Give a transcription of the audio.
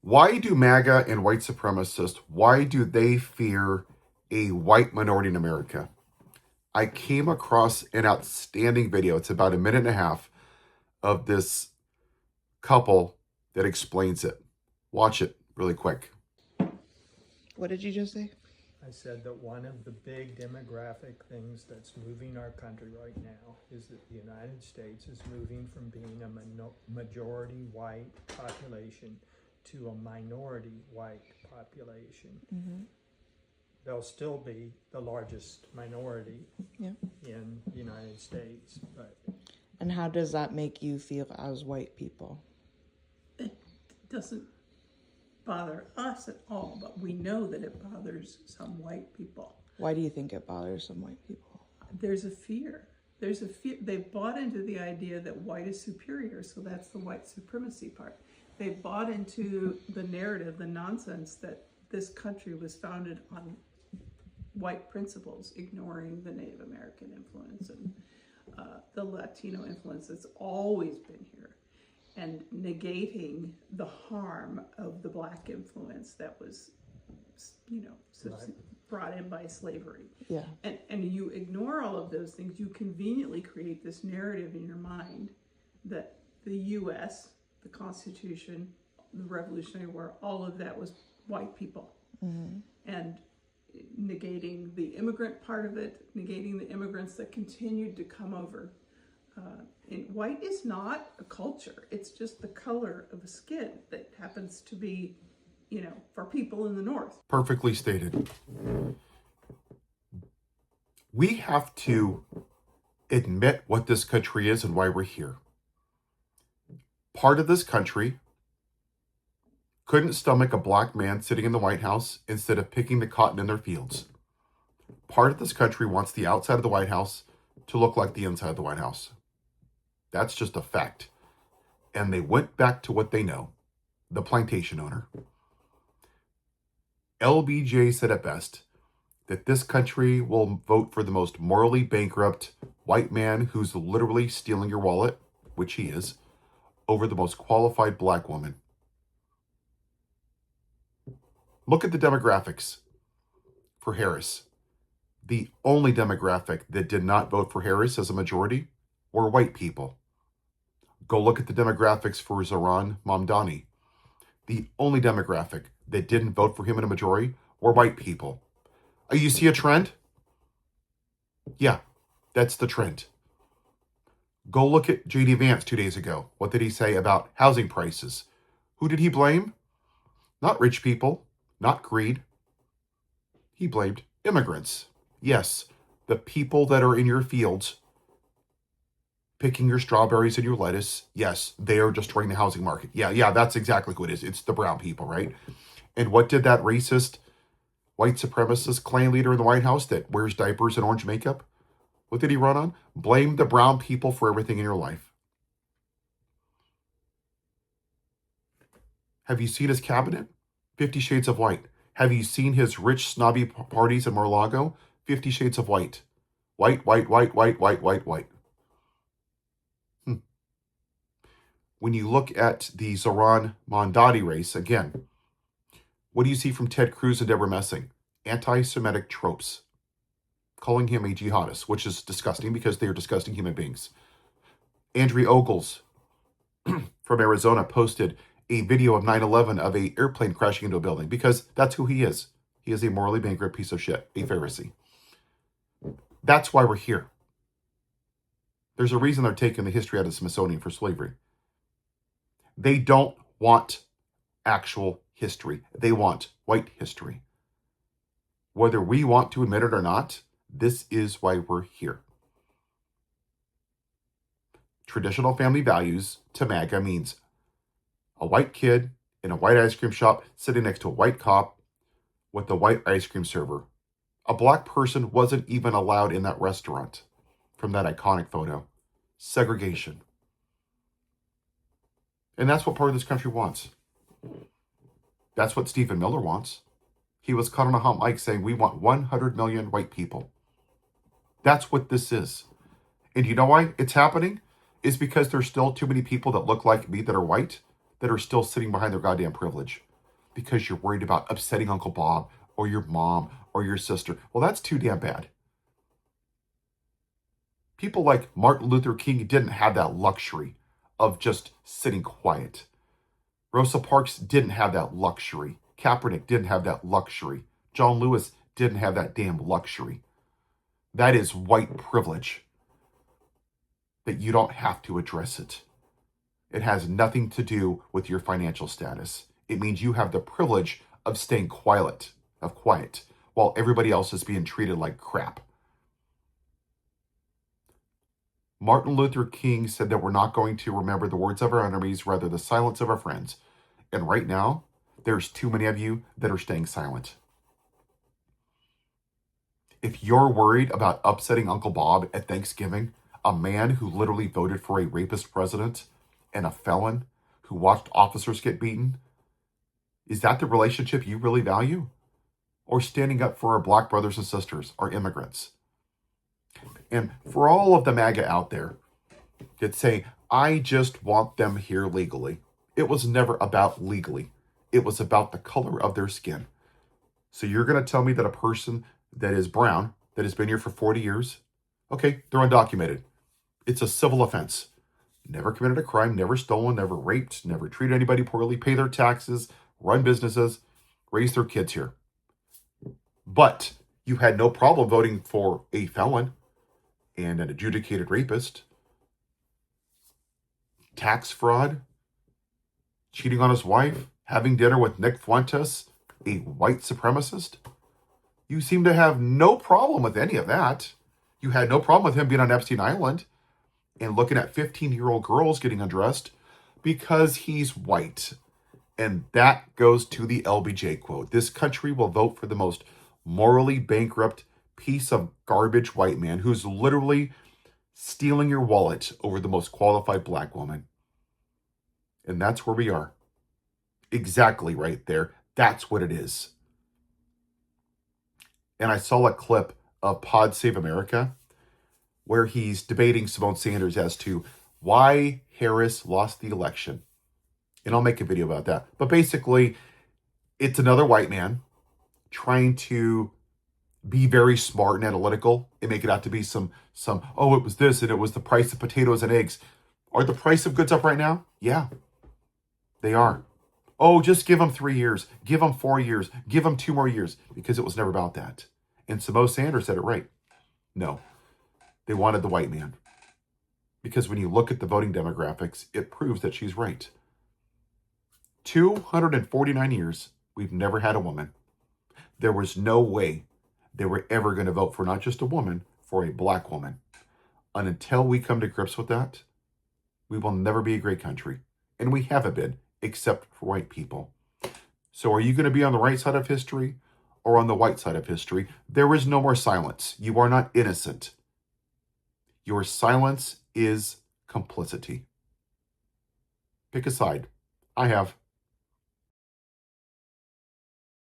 Why do MAGA and white supremacists, why do they fear a white minority in America? I came across an outstanding video. It's about a minute and a half of this couple that explains it. Watch it really quick. What did you just say? I said that one of the big demographic things that's moving our country right now is that the United States is moving from being a majority white population to a minority white population. Mm-hmm. They'll still be the largest minority Yeah. in the United States, but And how does that make you feel as white people? It doesn't bother us at all, but we know that it bothers some white people. Why do you think it bothers some white people? There's a fear. There's a fear. They've bought into the idea that white is superior, so that's the white supremacy part. They've bought into the narrative, the nonsense that this country was founded on white principles, ignoring the Native American influence and the Latino influence that's always been here, and negating the harm of the black influence that was, brought in by slavery. Yeah. And you ignore all of those things. You conveniently create this narrative in your mind that the U.S., the Constitution, the Revolutionary War, all of that was white people. Mm-hmm. And negating the immigrant part of it, negating the immigrants that continued to come over. And white is not a culture. It's just the color of a skin that happens to be, for people in the North. Perfectly stated. We have to admit what this country is and why we're here. Part of this country couldn't stomach a black man sitting in the White House instead of picking the cotton in their fields. Part of this country wants the outside of the White House to look like the inside of the White House. That's just a fact. And they went back to what they know, the plantation owner. LBJ said it best, that this country will vote for the most morally bankrupt white man who's literally stealing your wallet, which he is, over the most qualified black woman. Look at the demographics for Harris. The only demographic that did not vote for Harris as a majority were white people. Go look at the demographics for Zohran Mamdani. The only demographic that didn't vote for him in a majority were white people. You see a trend? Yeah, that's the trend. Go look at J.D. Vance 2 days ago. What did he say about housing prices? Who did he blame? Not rich people, not greed. He blamed immigrants. Yes, the people that are in your fields picking your strawberries and your lettuce, yes, they are destroying the housing market. Yeah, that's exactly who it is. It's the brown people, right? And what did that racist, white supremacist clan leader in the White House that wears diapers and orange makeup, what did he run on? Blame the brown people for everything in your life. Have you seen his cabinet? 50 Shades of White. Have you seen his rich, snobby parties in Mar-a-Lago? 50 Shades of White. White. When you look at the Zohran Mamdani race, again, what do you see from Ted Cruz and Deborah Messing? Anti-Semitic tropes. Calling him a jihadist, which is disgusting because they are disgusting human beings. Andrea Ogles from Arizona posted a video of 9/11 of an airplane crashing into a building because that's who he is. He is a morally bankrupt piece of shit, a Pharisee. That's why we're here. There's a reason they're taking the history out of the Smithsonian for slavery. They don't want actual history. They want white history. Whether we want to admit it or not, this is why we're here. Traditional family values to MAGA means a white kid in a white ice cream shop sitting next to a white cop with a white ice cream server. A black person wasn't even allowed in that restaurant from that iconic photo. Segregation. And that's what part of this country wants. That's what Stephen Miller wants. He was caught on a hot mic saying, we want 100 million white people. That's what this is. And you know why it's happening? It's because there's still too many people that look like me that are white that are still sitting behind their goddamn privilege. because you're worried about upsetting Uncle Bob or your mom or your sister. Well, that's too damn bad. People like Martin Luther King didn't have that luxury of just sitting quiet. Rosa Parks didn't have that luxury. Kaepernick didn't have that luxury. John Lewis didn't have that damn luxury. That is white privilege. That you don't have to address it. It has nothing to do with your financial status. It means you have the privilege of staying quiet, while everybody else is being treated like crap. Martin Luther King said that we're not going to remember the words of our enemies, rather the silence of our friends. And right now, there's too many of you that are staying silent. If you're worried about upsetting Uncle Bob at Thanksgiving, a man who literally voted for a rapist president and a felon who watched officers get beaten, is that the relationship you really value? Or standing up for our black brothers and sisters, our immigrants? And for all of the MAGA out there that say, I just want them here legally, it was never about legally. It was about the color of their skin. So you're going to tell me that a person that is brown, that has been here for 40 years, okay, they're undocumented. It's a civil offense. Never committed a crime, never stolen, never raped, never treated anybody poorly, pay their taxes, run businesses, raise their kids here. But you had no problem voting for a felon and an adjudicated rapist, tax fraud, cheating on his wife, having dinner with Nick Fuentes, a white supremacist. You seem to have no problem with any of that. You had no problem with him being on Epstein Island and looking at 15-year-old girls getting undressed because he's white. And that goes to the LBJ quote. This country will vote for the most morally bankrupt piece of garbage white man who's literally stealing your wallet over the most qualified black woman. And that's where we are. Exactly right there. That's what it is. And I saw a clip of Pod Save America where he's debating Simone Sanders as to why Harris lost the election. And I'll make a video about that. But basically, it's another white man trying to be very smart and analytical and make it out to be some, oh, it was this and it was the price of potatoes and eggs. Are the price of goods up right now? Yeah, they are. Oh, just give them 3 years, give them 4 years, give them 2 more years, because it was never about that. And Simone Sanders said it right. No, they wanted the white man. Because when you look at the voting demographics, it proves that she's right. 249 years, we've never had a woman. There was no way they were ever going to vote for not just a woman, for a black woman. And until we come to grips with that, we will never be a great country. And we haven't been, except for white people. So are you going to be on the right side of history or on the white side of history? There is no more silence. You are not innocent. Your silence is complicity. Pick a side. I have.